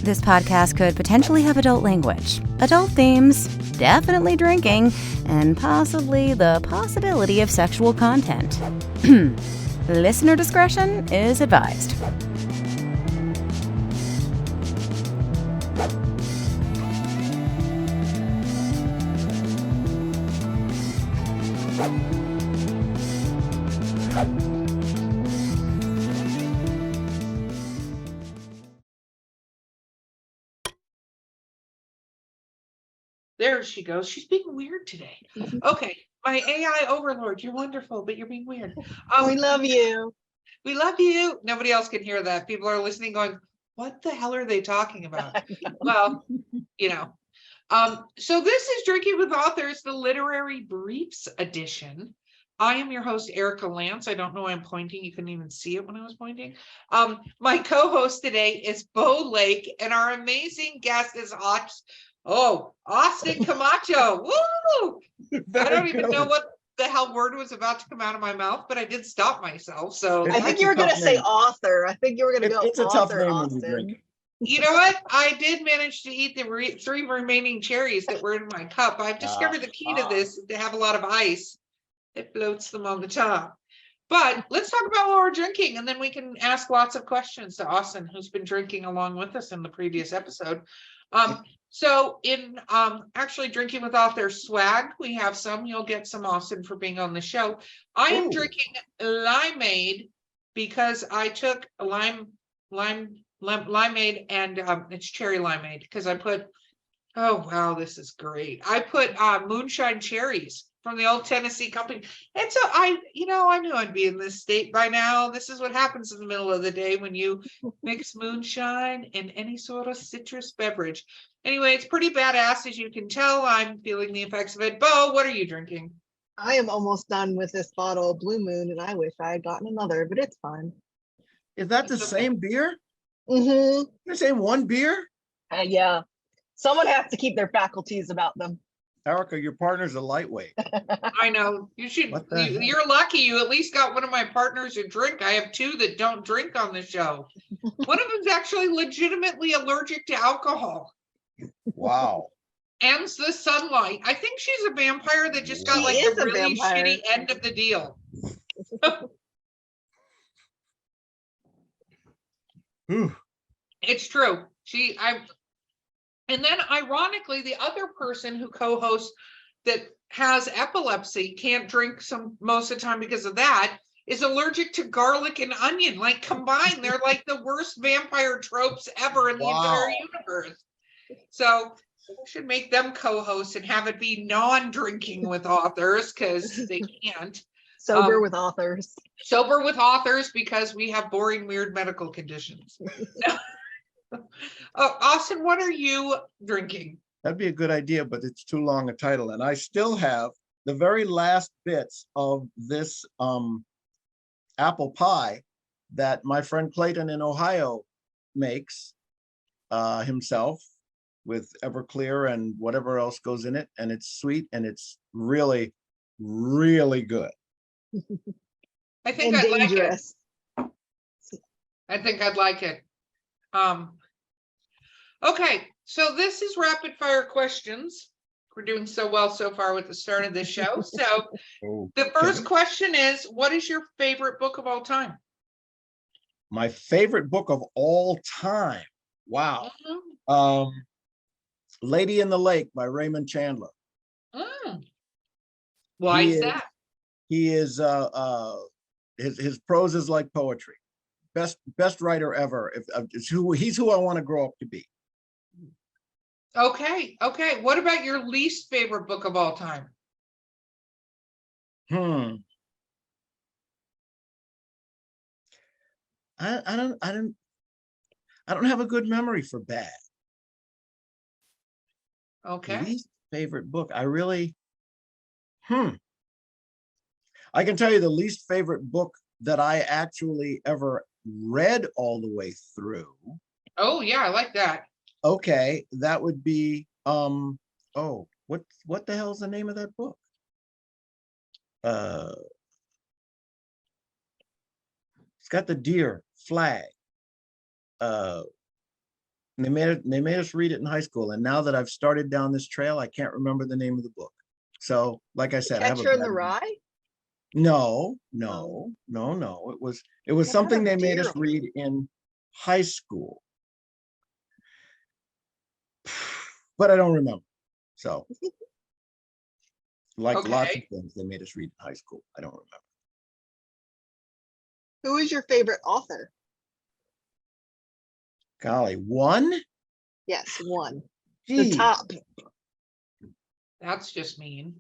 This podcast could potentially have adult language, adult themes, definitely drinking, and possibly the possibility of sexual content. Listener discretion is advised. There she goes. She's being weird today. Okay, my AI overlord, you're wonderful, but you're being weird. We love you. We love you. Nobody else can hear that. People are listening going, what the hell are they talking about? Well, you know. So this is Drinking with Authors, the Literary Briefs edition. I am your host, Erica Lance. I don't know why I'm pointing. You couldn't even see it when I was pointing. My co-host today is Bo Lake, and our amazing guest is Austin Camacho. Woo! I don't even know what the hell word was about to come out of my mouth, but I did stop myself. So I think you were going to say author. I think you were going to go it's author, a tough name Austin. when you drink. You know what? I did manage to eat the three remaining cherries that were in my cup. I've discovered the key to this, to have a lot of ice. It floats them on the top. But let's talk about what we're drinking, and then we can ask lots of questions to Austin, who's been drinking along with us in the previous episode. So in actually Drinking with Author swag, we have some. You'll get some, Austin, for being on the show. I am drinking limeade because I took a limeade, and it's cherry limeade because I put, oh wow, this is great. I put moonshine cherries from the old Tennessee company. And so I knew I'd be in this state by now. This is what happens in the middle of the day when you mix moonshine and any sort of citrus beverage. Anyway, it's pretty badass, as you can tell. I'm feeling the effects of it. Bo, what are you drinking? I am almost done with this bottle of Blue Moon, and I wish I had gotten another, but it's fine. Is that the same beer? Mm-hmm. The same one beer? Yeah. Someone has to keep their faculties about them. Erica, your partner's a lightweight. I know. You're lucky you at least got one of my partners to drink. I have two that don't drink on the show. One of them's actually legitimately allergic to alcohol. Wow. And the sunlight. I think she's a vampire that just got like the really shitty end of the deal. It's true. And then ironically, the other person who co-hosts that has epilepsy, can't drink most of the time because of that, is allergic to garlic and onion. Like combined, they're like the worst vampire tropes ever in the entire universe. So we should make them co-hosts and have it be non-drinking with authors, because they can't. Sober with authors. Sober with authors, because we have boring, weird medical conditions. Austin, what are you drinking? That'd be a good idea, but it's too long a title. And I still have the very last bits of this apple pie that my friend Clayton in Ohio makes himself with Everclear and whatever else goes in it. And it's sweet and it's really, really good. I think I'd like it. I think I'd like it. Okay, so this is rapid fire questions. We're doing so well so far with the start of this show. So the first question is, what is your favorite book of all time? My favorite book of all time. Wow. Lady in the Lake by Raymond Chandler. Why is that? He is his prose is like poetry. Best writer ever. He's who I want to grow up to be. Okay. What about your least favorite book of all time? I don't have a good memory for bad. Okay. Least favorite book. I really I can tell you the least favorite book that I actually ever read all the way through. Oh yeah, I like that. Okay, that would be what the hell's the name of that book? It's got the deer flag. And they made us read it in high school. And now that I've started down this trail, I can't remember the name of the book. So, like I said, I have a Catcher in the bad memory. Rye? No. It was They had something a they made deer us on read in high school. But I don't remember. So, like lots of Okay. things they made us read in high school. I don't remember. Who is your favorite author? Golly, one? Yes, one. The Gee, top. That's just mean.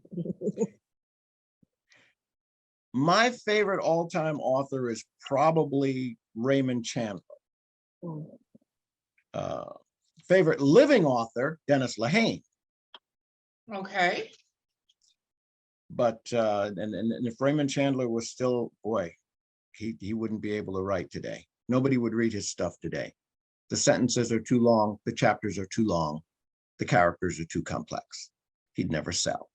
my favorite all-time author is probably Raymond Chandler. Favorite living author, Dennis Lehane. Okay. But and if Raymond Chandler was still, boy, he wouldn't be able to write today. Nobody would read his stuff today. The sentences are too long, the chapters are too long, the characters are too complex. He'd never sell.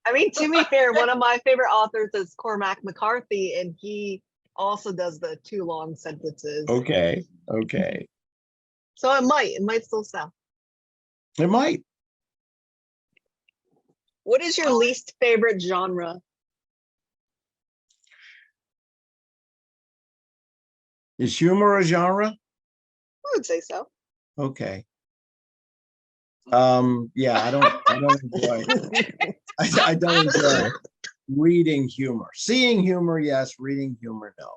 I mean, to be fair, one of my favorite authors is Cormac McCarthy, and he also does the too long sentences. Okay. So it might still sell. It might. What is your least favorite genre? Is humor a genre? I would say so. Okay. Yeah, I don't enjoy I don't enjoy reading humor. Seeing humor, yes. Reading humor, no.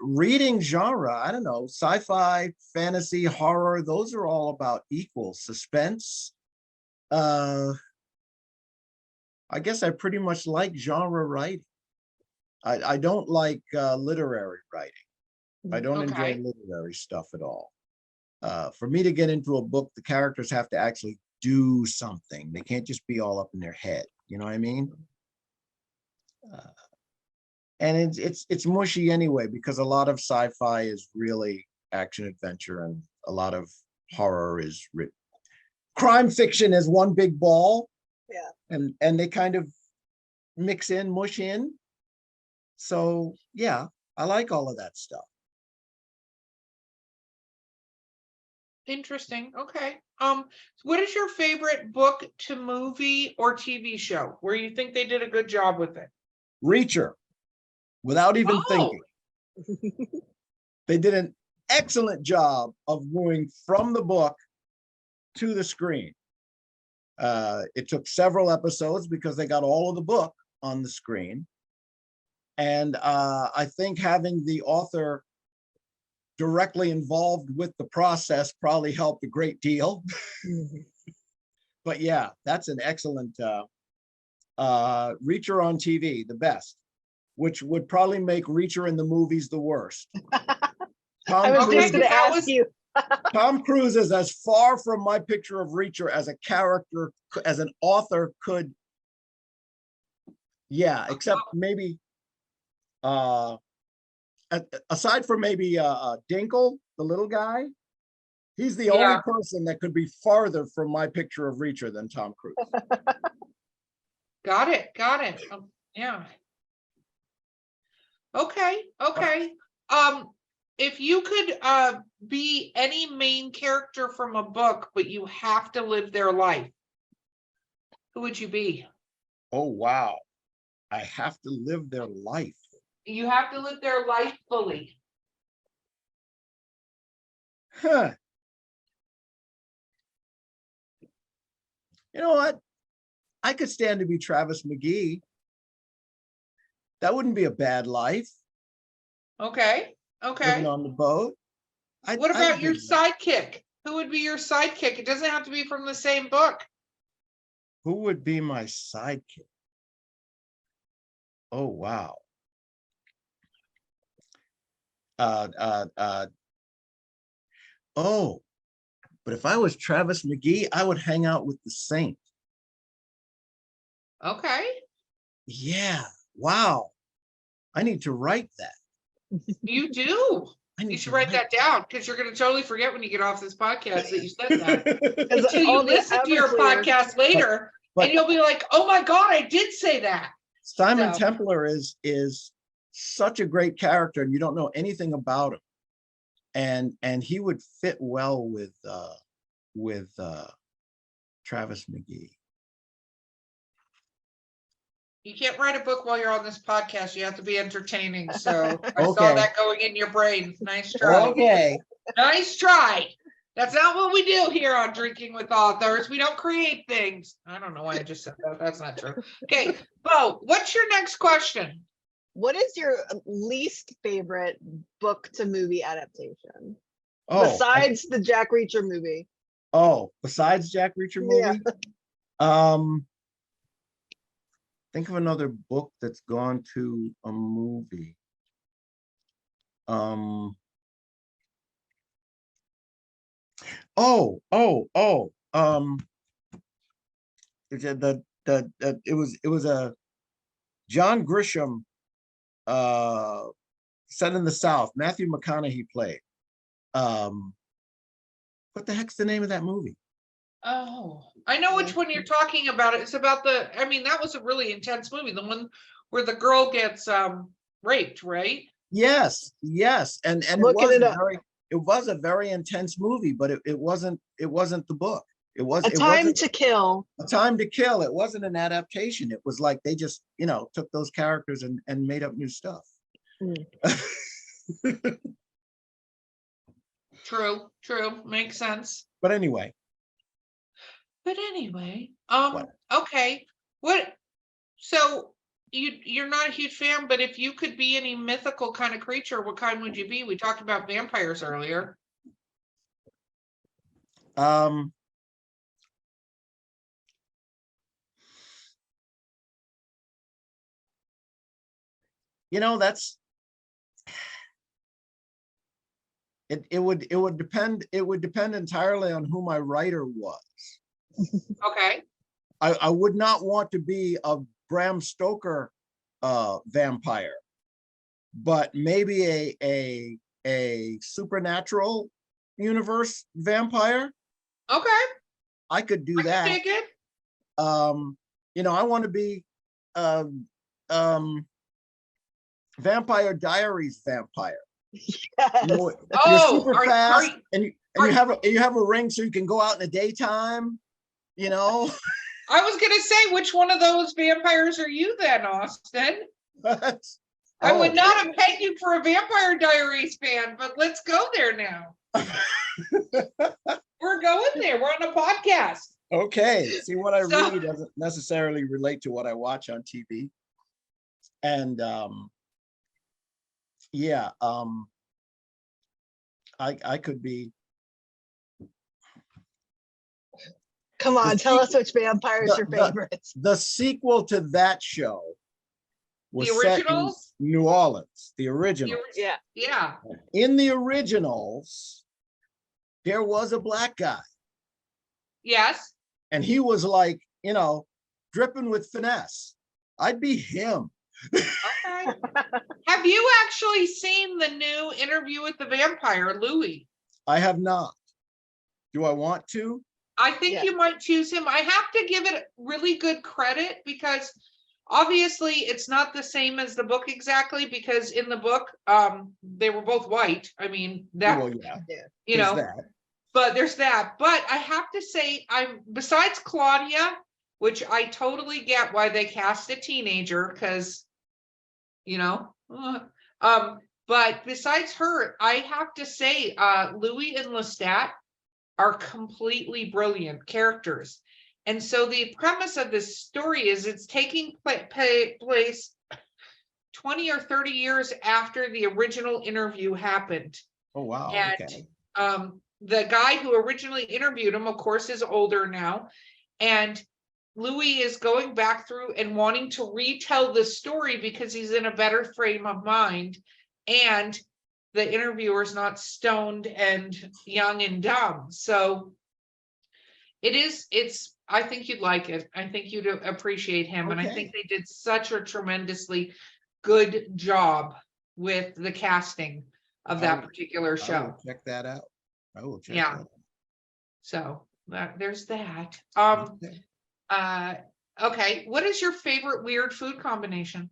Reading genre, I don't know, sci-fi, fantasy, horror, those are all about equal. Suspense. I guess I pretty much like genre writing. I don't like literary writing. I don't enjoy Okay. literary stuff at all. For me to get into a book, the characters have to actually do something. They can't just be all up in their head. You know what I mean? And it's mushy anyway, because a lot of sci-fi is really action adventure, and a lot of horror is crime fiction is one big ball. Yeah. And they kind of mush in. So yeah, I like all of that stuff. Interesting. Okay. What is your favorite book to movie or TV show where you think they did a good job with it? Reacher, without even Oh, thinking. They did an excellent job of moving from the book to the screen. It took several episodes because they got all of the book on the screen. And I think having the author directly involved with the process probably helped a great deal. But yeah, that's an excellent Reacher on TV, the best, which would probably make Reacher in the movies the worst. I was just going to that ask was- you. Tom Cruise is as far from my picture of Reacher as a character, as an author could. Yeah, except maybe aside from maybe Dinkle, the little guy, he's the only Yeah. person that could be farther from my picture of Reacher than Tom Cruise. Got it. Yeah. Okay. If you could be any main character from a book, but you have to live their life, who would you be? Oh, wow. I have to live their life. You have to live their life fully. Huh. You know what? I could stand to be Travis McGee. That wouldn't be a bad life, Okay. living on the boat. What about I'd your do that. sidekick? Who would be your sidekick? It doesn't have to be from the same book. Who would be my sidekick? Oh, wow. Oh, but if I was Travis McGee, I would hang out with the Saint. Okay. Yeah. Wow. I need to write that. You do. I need You should to write that down, because you're going to totally forget when you get off this podcast that you said that. that. Until you all the listen to your Everclear- podcast later, But- and you'll be like, "Oh my God, I did say that." Simon So- Templar is such a great character, and you don't know anything about him. and he would fit well with Travis McGee. You can't write a book while you're on this podcast. You have to be entertaining. So I saw Okay. that going in your brain. Nice try. Okay. Nice try. That's not what we do here on Drinking with Authors. We don't create things. I don't know why I just said that. That's not true. Okay, Bo, what's your next question? What is your least favorite book to movie adaptation? Oh, Besides the Jack Reacher movie. Besides Jack Reacher Yeah. movie? Think of another book that's gone to a movie. It was a John Grisham set in the South. Matthew McConaughey played. What the heck's the name of that movie? Oh, I know which one you're talking about. It's about that was a really intense movie. The one where the girl gets raped, right? Yes. And I'm looking it up. It was a very intense movie, but it wasn't the book. A Time to Kill. A Time to Kill. It wasn't an adaptation. It was like they just, took those characters and made up new stuff. True. Makes sense. But anyway. Okay. So you're not a huge fan, but if you could be any mythical kind of creature, what kind would you be? We talked about vampires earlier. That's it would depend entirely on who my writer was. Okay. I would not want to be a Bram Stoker vampire, but maybe a supernatural universe vampire. Okay. I could do that. Take it. I want to be Vampire Diaries vampire. Yes. You're super fast, and you have a ring so you can go out in the daytime. I was gonna say, which one of those vampires are you then, Austin? I would not have pegged you for a Vampire Diaries fan, but let's go there now. We're going there. We're on a podcast. Okay. See, what I read doesn't necessarily relate to what I watch on TV. And I could be. Come on, tell us which vampires your favorites. The sequel to that show was set in New Orleans. The original. Yeah. In the originals, there was a black guy. Yes. And he was like, dripping with finesse. I'd be him. Okay. Have you actually seen the new Interview with the Vampire, Louis? I have not. Do I want to? I think you might choose him. I have to give it really good credit because obviously it's not the same as the book exactly, because in the book, they were both white. I mean, that, but there's that. But I have to say, besides Claudia, which I totally get why they cast a teenager, because, but besides her, I have to say, Louis and Lestat are completely brilliant characters. And so the premise of this story is it's taking place 20 or 30 years after the original interview happened. Oh, wow. And okay. The guy who originally interviewed him, of course, is older now. And Louis is going back through and wanting to retell the story because he's in a better frame of mind. And the interviewer is not stoned and young and dumb. So I think you'd like it. I think you'd appreciate him. Okay. And I think they did such a tremendously good job with the casting of that particular show. I will check that out. I will check that out. So there's that. Okay. What is your favorite weird food combination?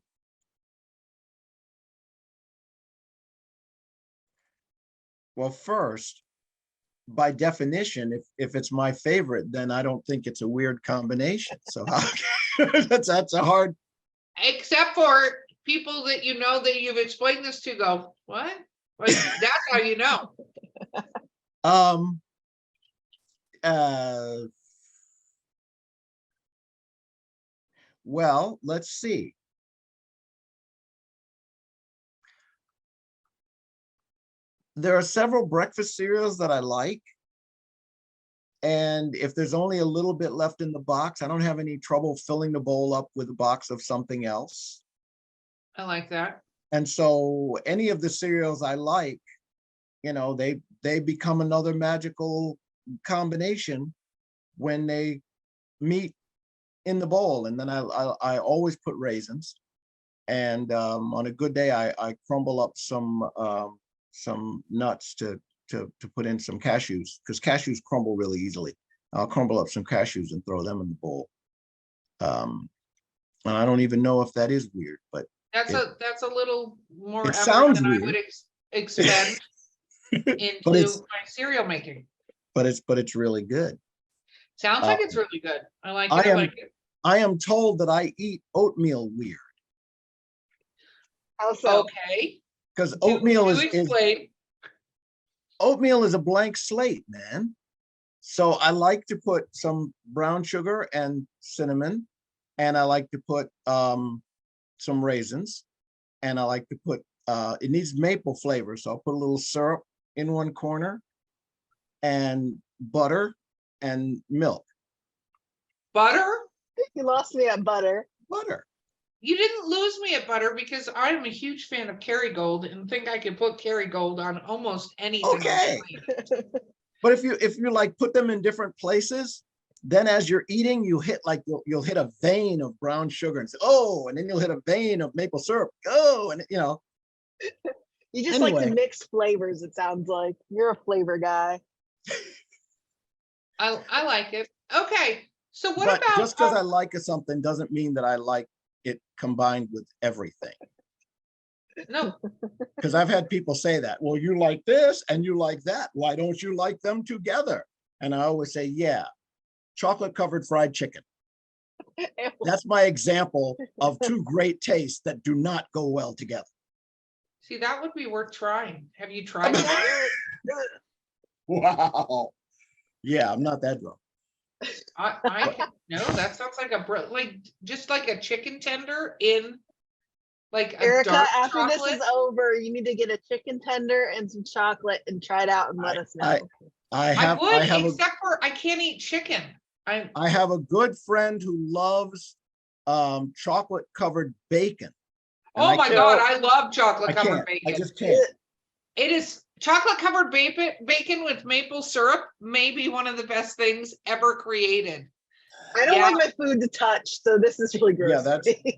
Well, first, by definition, if it's my favorite, then I don't think it's a weird combination. So that's a hard. Except for people that you know that you've explained this to go, what? Like, that's how you know. Um. Uh. Well, let's see. There are several breakfast cereals that I like. And if there's only a little bit left in the box, I don't have any trouble filling the bowl up with a box of something else. I like that. And so any of the cereals I like, you know, they become another magical combination when they meet in the bowl. And then I always put raisins. And on a good day, I crumble up some nuts to put in some cashews, because cashews crumble really easily. I'll crumble up some cashews and throw them in the bowl. And I don't even know if that is weird, but That's a little more it effort sounds than I weird. would expend into it's- my cereal making. but it's really good. Sounds like it's really good. I like it. I I am- like it. I am told that I eat oatmeal weird, Also, Okay. because Do oatmeal is explain. oatmeal is a blank slate, man. So I like to put some brown sugar and cinnamon, and I like to put some raisins, and I like to put it needs maple flavor, so I'll put a little syrup in one corner, and butter and milk. Butter? you lost me at butter. Butter. You didn't lose me at butter because I'm a huge fan of Kerrygold and think I could put Kerrygold on almost anything. Okay. But if you like put them in different places, then as you're eating, you hit like you'll hit a vein of brown sugar and say, oh, and then you'll hit a vein of maple syrup. Oh, and you know. You just like Anyway. to mix flavors, it sounds like. You're a flavor guy. I like it. Okay. So what But about just because I like something doesn't mean that I like it combined with everything. no, Because I've had people say that, well, you like this and you like that. Why don't you like them together? And I always say, yeah, chocolate covered fried chicken. That's my example of two great tastes that do not go well together. see, that would be worth trying. Have you tried that? Wow. Yeah, I'm not that drunk. No, that sounds like just like a chicken tender in like a Erica, dark after chocolate. this is over, you need to get a chicken tender and some chocolate and try it out and let us know. I would, except for I can't eat chicken. I have a good friend who loves chocolate covered bacon. And Oh my God, I love chocolate covered I bacon. just can't. It is chocolate covered bacon with maple syrup, maybe one of the best things ever created. I don't Yeah. like my food to touch, so this is really gross. Yeah, to me.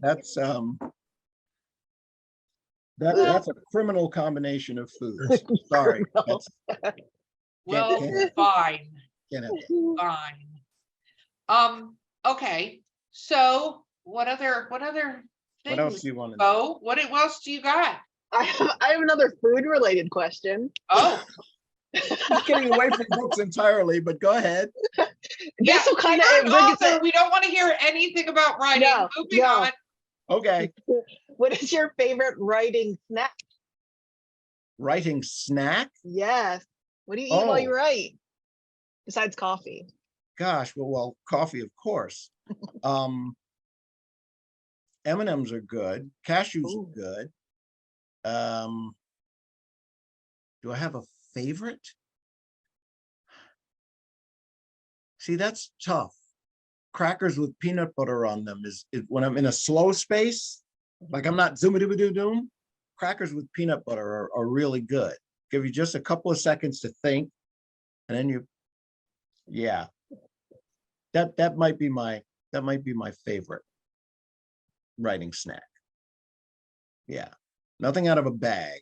that's a criminal combination of foods. Sorry. Criminal. Well, can't. fine. Can't have that. Fine. Okay. So what other What things? else do you want to know? Oh, what else do you got? I have another food related question. Oh, I'm getting away from books entirely, but go ahead. yeah. This will kind You're an of author. We don't want to hear anything about writing. No, Moving no. on. Okay. What is your favorite writing snack? Writing snack? Yes. What do you eat while you Oh. write? Besides coffee. Gosh, well, coffee, of course. M&Ms are good. Cashews Ooh. are good. Do I have a favorite? See, that's tough. Crackers with peanut butter on them is when I'm in a slow space, like I'm not zoom-a-doo-ba-doo-doom, crackers with peanut butter are really good. Give you just a couple of seconds to think, and then yeah. That might be my favorite writing snack. Yeah. Nothing out of a bag.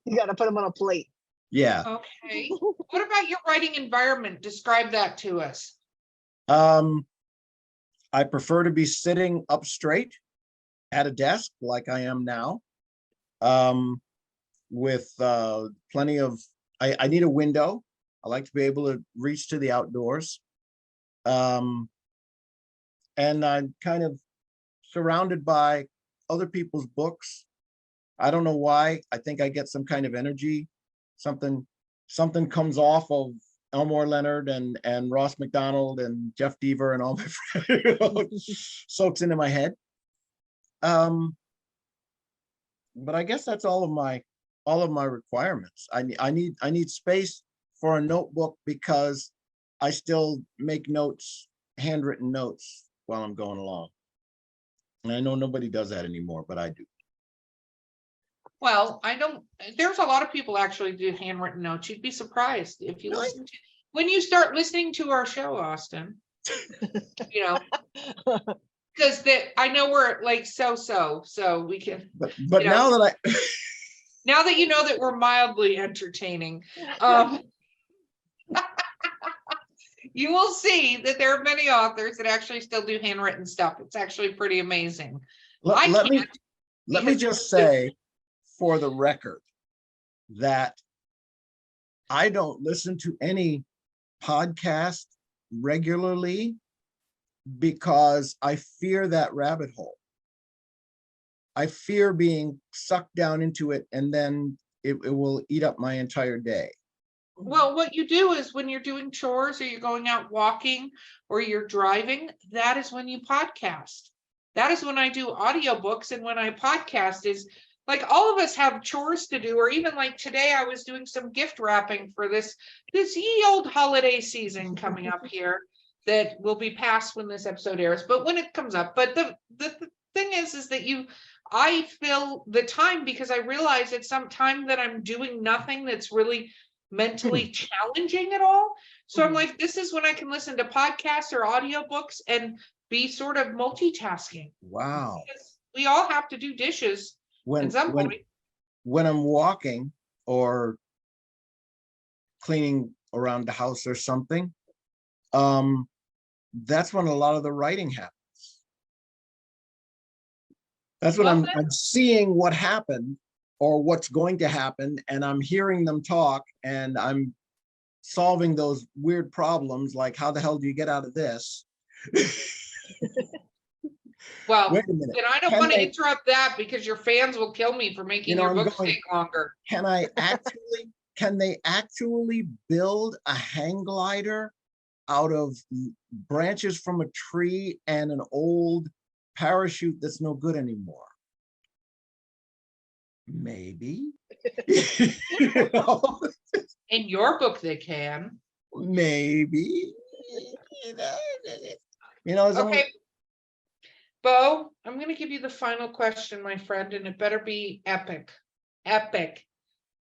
You got to put them on a plate. Yeah. Okay. What about your writing environment? Describe that to us. I prefer to be sitting up straight at a desk like I am now. with plenty of, I need a window. I like to be able to reach to the outdoors. And I'm kind of surrounded by other people's books. I don't know why. I think I get some kind of energy. Something comes off of Elmore Leonard and Ross McDonald and Jeff Deaver and all my friends, soaks into my head. But I guess that's all of my requirements. I need space for a notebook because I still make notes, handwritten notes while I'm going along. And I know nobody does that anymore, but I do. Well, I don't, there's a lot of people actually do handwritten notes. You'd be surprised if you Really? listen to, when you start listening to our show, Austin, you know, because I know we're like so we can, But you know, now that now that you know that we're mildly entertaining, you will see that there are many authors that actually still do handwritten stuff. It's actually pretty amazing. let me just say, for the record, that I don't listen to any podcast regularly because I fear that rabbit hole. I fear being sucked down into it, and then it will eat up my entire day. Well, what you do is when you're doing chores or you're going out walking or you're driving, that is when you podcast. That is when I do audiobooks, and when I podcast is like all of us have chores to do, or even like today I was doing some gift wrapping for this ye old holiday season coming up here that will be past when this episode airs, but when it comes up. But the thing is that I fill the time because I realize it's some time that I'm doing nothing that's really mentally challenging at all. So I'm like, this is when I can listen to podcasts or audiobooks and be sort of multitasking. Wow. Because we all have to do dishes at some point. When I'm walking or cleaning around the house or something, that's when a lot of the writing happens. That's when I'm seeing what happened or what's going to happen, and I'm hearing them talk, and I'm solving those weird problems like, how the hell do you get out of this? Well, Wait a minute. and I don't want to interrupt that because your fans will kill me for making your books take longer. Can they actually build a hang glider out of branches from a tree and an old parachute that's no good anymore? Maybe. You know? In your book they can. Maybe. You know, okay. Bo, I'm going to give you the final question, my friend, and it better be epic. Epic.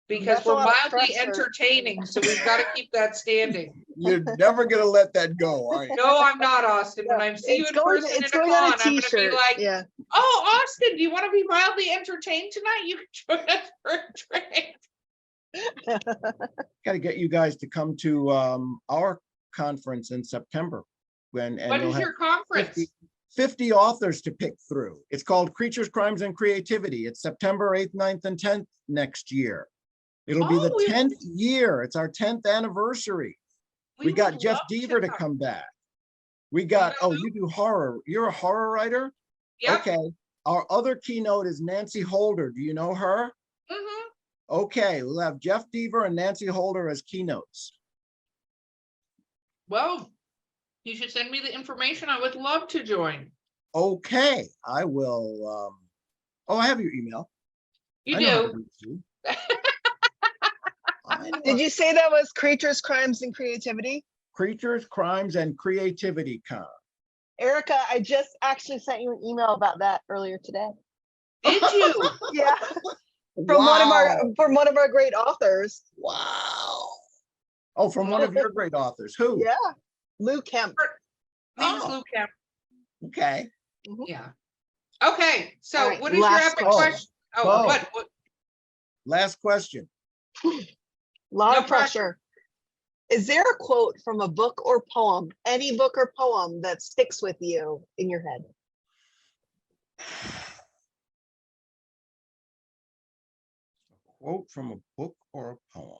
Because we're mildly entertaining, so we've got to keep that standing. You're never going to let that go, are you? No, I'm not, Austin. When I see you in person in a con, I'm going to be like, oh, Austin, do you want to be mildly entertained tonight? You can join us for a drink. Got to get you guys to come to our conference in September. When is your conference? 50 authors to pick through. It's called Creatures, Crimes, and Creativity. It's September 8th, 9th, and 10th next year. It'll be the 10th year. It's our 10th anniversary. We got Jeff Deaver to come back. We got, you do horror. You're a horror writer? Yep. Okay. Our other keynote is Nancy Holder. Do you know her? Mm-hmm. Okay, we'll have Jeff Deaver and Nancy Holder as keynotes. Well, you should send me the information. I would love to join. Okay, I will. I have your email. You do. Did you say that was Creatures, Crimes, and Creativity? Creatures, Crimes, and Creativity Con. Erica, I just actually sent you an email about that earlier today. Did you? Yeah. From one of our great authors. Wow. Oh, from one of your great authors. Who? Yeah. Lou Kemp. Name's Lou Kemp. Okay. Yeah. Okay. So right, what is your epic question? What? Last question. Lot of pressure. Is there a quote from a book or poem, any book or poem, that sticks with you in your head? Quote from a book or a poem.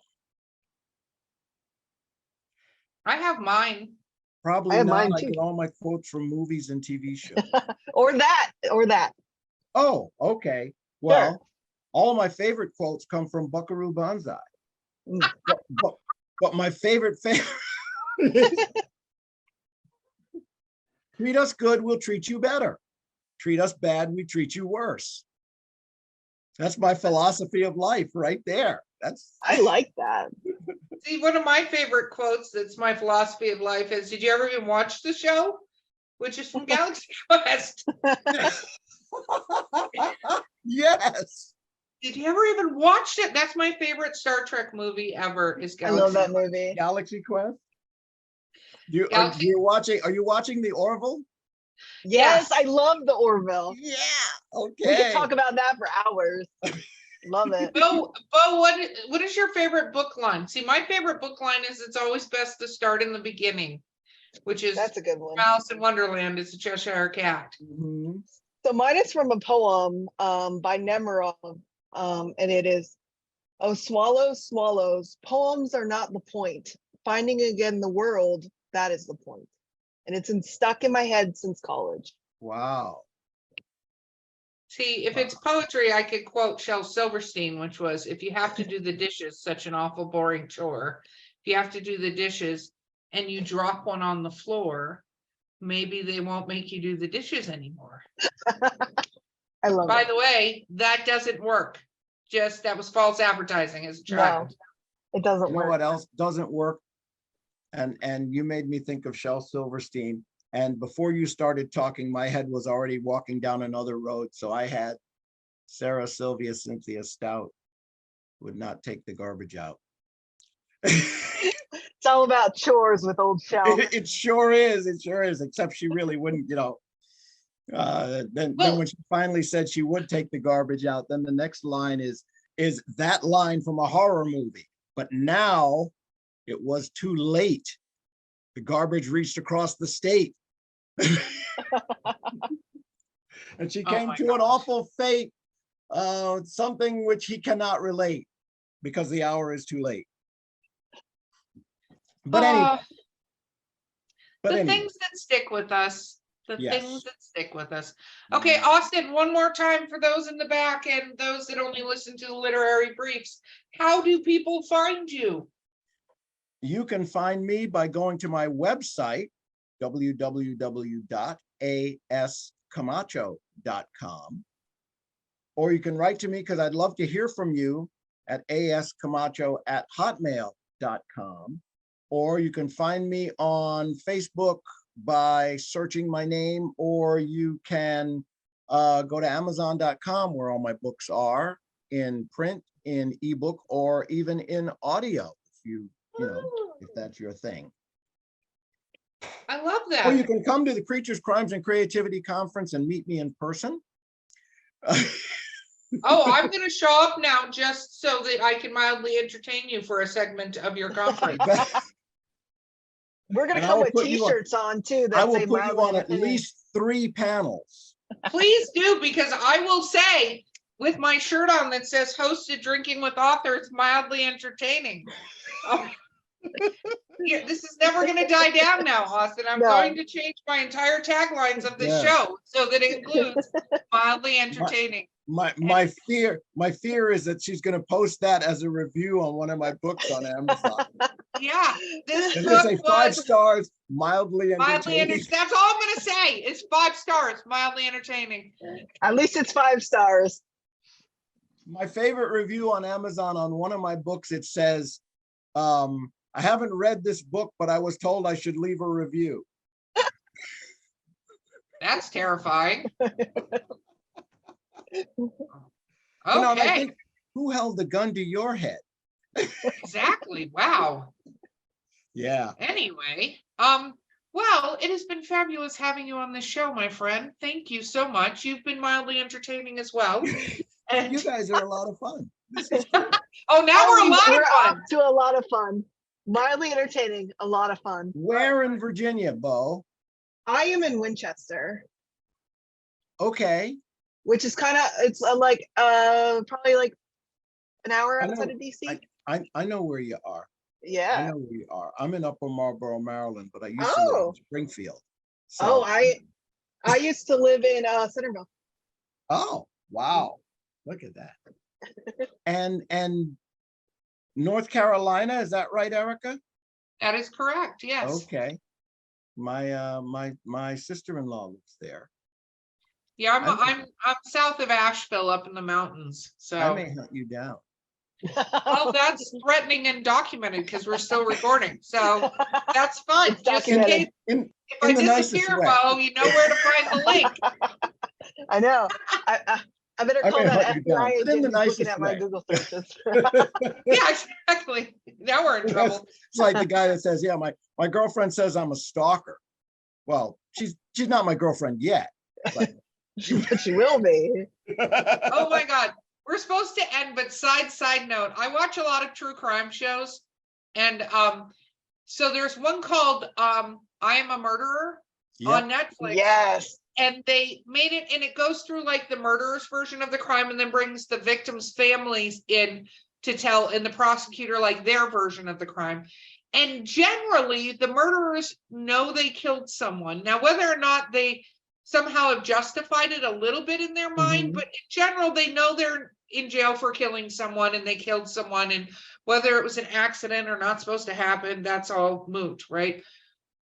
I have mine. Probably I have not. mine I too. get all my quotes from movies and TV shows. Or that. Oh, okay. Well, all my favorite quotes come from Buckaroo Banzai. Mm. But my favorite is, treat us good, we'll treat you better. Treat us bad, we treat you worse. That's my philosophy of life right there. I like that. See, one of my favorite quotes that's my philosophy of life is, did you ever even watch the show? Which is from Galaxy Quest. Yes. Did you ever even watch it? That's my favorite Star Trek movie ever is I Galaxy love that Quest. movie. Galaxy Quest. Are Galaxy- you watching the Orville? Yes, Yes. I love the Orville. Yeah. We Okay. could talk about that for hours. Love it. Bo, what is your favorite book line? See, my favorite book line is it's always best to start in the beginning, which is That's a good one. Alice in Wonderland is a Cheshire Cat. Mhm. So mine is from a poem by Nemirov, and it is, "Oh, swallows, swallows, poems are not the point. Finding again the world, that is the point." And it's stuck in my head since college. Wow. See, if it's poetry, I could quote Shel Silverstein, which was, if you have to do the dishes, such an awful boring chore. If you have to do the dishes and you drop one on the floor, maybe they won't make you do the dishes anymore. I love By it. the way, that doesn't work. Just that was false advertising as a child. It doesn't You know work. what else doesn't work? And you made me think of Shel Silverstein. And before you started talking, my head was already walking down another road. So I had Sarah Sylvia Cynthia Stout would not take the garbage out. It's all about chores with old Shell. It sure is. It sure is. Except she really wouldn't, then Well- when she finally said she would take the garbage out, then the next line is that line from a horror movie. But now it was too late. The garbage reached across the state. And she Oh came my to an gosh. awful fate, something which he cannot relate because the hour is too late. But anyway, The things that stick with us. The Yes. things that stick with us. Okay, Austin, one more time for those in the back and those that only listen to the literary briefs. How do people find you? You can find me by going to my website, www.ascamacho.com. Or you can write to me because I'd love to hear from you at ascamacho@hotmail.com. Or you can find me on Facebook by searching my name, or you can go to amazon.com where all my books are in print, in ebook, or even in audio, if that's your thing. I love Or you that. can come to the Creatures, Crimes, and Creativity Conference and meet me in person. Oh, I'm gonna show up now just so that I can mildly entertain you for a segment of your conference. We're gonna And I come will with put you on- T-shirts on too. I That will say put you mildly on at entertaining. least 3 panels. Please do, because I will say, with my shirt on that says hosted drinking with authors, mildly entertaining. Oh. Yeah, this is never gonna die down now, Austin. I'm No. going to change my entire taglines of the Yeah. show so that it includes mildly entertaining. My fear is that she's going to post that as a review on one of my books on Amazon. Yeah, this And they say book 5 was stars, mildly mildly entertaining. that's all I'm gonna say. It's 5 stars, mildly entertaining. At least it's 5 stars. My favorite review on Amazon on one of my books, it says, I haven't read this book, but I was told I should leave a review. That's terrifying. You know, and I Okay, think, who held the gun to your head? exactly. Wow. Yeah. Anyway, well, it has been fabulous having you on the show, my friend. Thank you so much. You've been mildly entertaining as well. And You guys are a lot of fun. This is cool. oh, now we're a lot We're of fun. up to a lot of fun. Mildly entertaining, a lot of fun. Where in Virginia, Bo? I am in Winchester, Okay. which is kind of, it's probably like an hour I know, outside of DC. I know where you are. I Yeah. know where you are. I'm in Upper Marlboro, Maryland, but I used to live Oh, in Springfield. oh, So, I used to live in Centerville. oh, wow. Look at that. And North Carolina, is that right, Erica? That is correct. Yes. Okay. My sister-in-law lives there. Yeah, I I'm south of Asheville up in the mountains. I may So hunt you down. well, that's threatening and documented because we're still recording. So that's fine. It's Just in documented. case In if I the nicest disappear, way. Mo, you know where to find the link. I know. I better I call may that hunt you down, FBI but in agent the who's looking nicest at my way. Google searches. Yeah, exactly. Now we're in trouble. It's like the guy that says, yeah, my girlfriend says I'm a stalker. Well, she's not my girlfriend yet. But But she will be. Oh my God. We're supposed to end, but side note, I watch a lot of true crime shows. And so there's one called I Am a Murderer on Netflix. Yes. And they made it, and it goes through like the murderer's version of the crime and then brings the victims' families in to tell, and the prosecutor like their version of the crime. And generally, the murderers know they killed someone. Now, whether or not they somehow have justified it a little bit in their mind, but in general, they know they're in jail for killing someone and they killed someone. And whether it was an accident or not supposed to happen, that's all moot, right?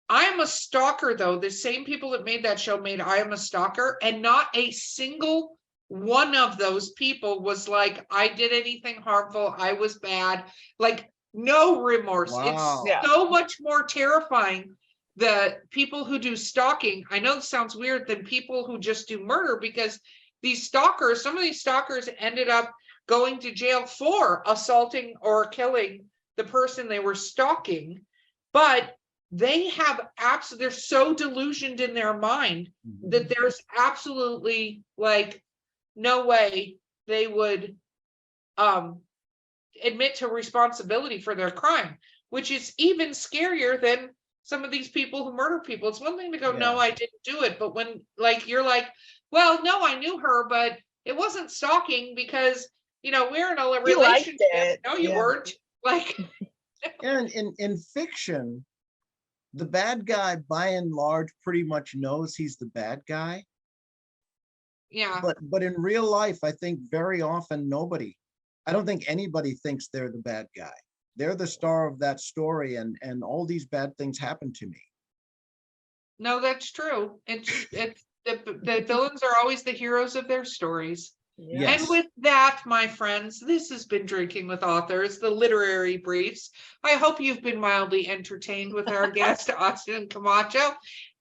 I Am a Stalker, though, the same people that made that show made I Am a Stalker, and not a single one of those people was like, I did anything harmful, I was bad. Like, no remorse. Wow. It's so much more terrifying, the people who do stalking. I know this sounds weird, than people who just do murder, because these stalkers, some of these stalkers ended up going to jail for assaulting or killing the person they were stalking, but they have they're so delusioned in their mind that there's absolutely like no way they would admit to responsibility for their crime, which is even scarier than some of these people who murder people. It's one thing to go, no, I didn't do it. But when like, you're like, well, no, I knew her, but it wasn't stalking because, you know, we're in a relationship. No, you weren't. Like, And in fiction, the bad guy, by and large, pretty much knows he's the bad guy. yeah. But in real life, I think very often I don't think anybody thinks they're the bad guy. They're the star of that story, and all these bad things happen to me. No, that's true. It's the villains are always the heroes of their stories. Yes. And with that, my friends, this has been Drinking with Authors, the literary briefs. I hope you've been mildly entertained with our guest, Austin Camacho.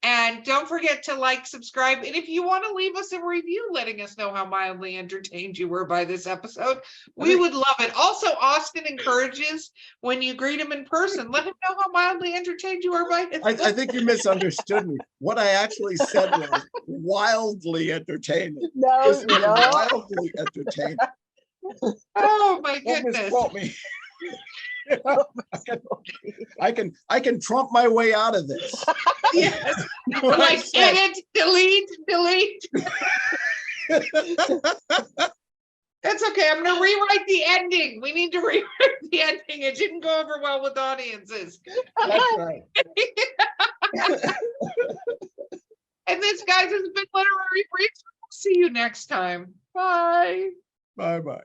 And don't forget to like, subscribe. And if you want to leave us a review letting us know how mildly entertained you were by this episode, we would love it. Also, Austin encourages when you greet him in person, let him know how mildly entertained you are by his I think you misunderstood me. What I actually said was wildly entertaining. No, This was no. wildly entertaining. Oh my Don't goodness. misquote me. I can trump my way out of this. Yes. We're like, edit, delete. That's okay. I'm going to rewrite the ending. We need to rewrite the ending. It didn't go over well with audiences. That's right. And this, guys, has been Literary Briefs. See you next time. Bye. Bye-bye.